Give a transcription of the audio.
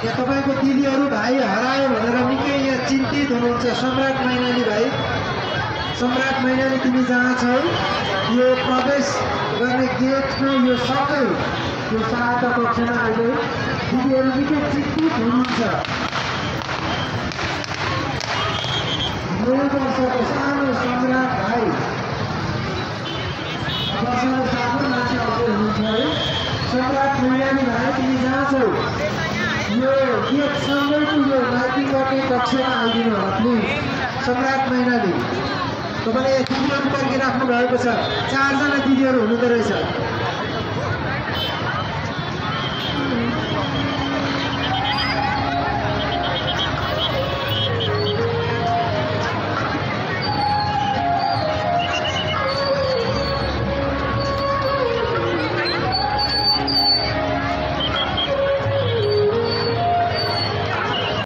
यहाँ तपाईँको दिदीहरू भाइ हरायो भनेर निकै यहाँ चिन्तित हुनुहुन्छ। सम्राट मैनाली भाइ, सम्राट मैनाली तिमी जहाँ छौ यो प्रवेश गर्ने गेटको यो सबै यो सहायता कक्षमा अहिले दिदीहरू निकै चिन्तित हुनुहुन्छ। नौ वर्षको सानो सम्राट भाइ वर्षको सानो मान्छे आउँदै हुनुहुन्छ है। सम्राट मैनाली भाइ तिमी जहाँ छौ यो गेटसँगैको यो माथि गर्ने कक्षमा आइदिनु होला प्लिज। सम्राट मैनाली तपाईँले दिदीहरू पर्खिराख्नु भएको छ, 4 जना दिदीहरू हुनुहुँदो रहेछ।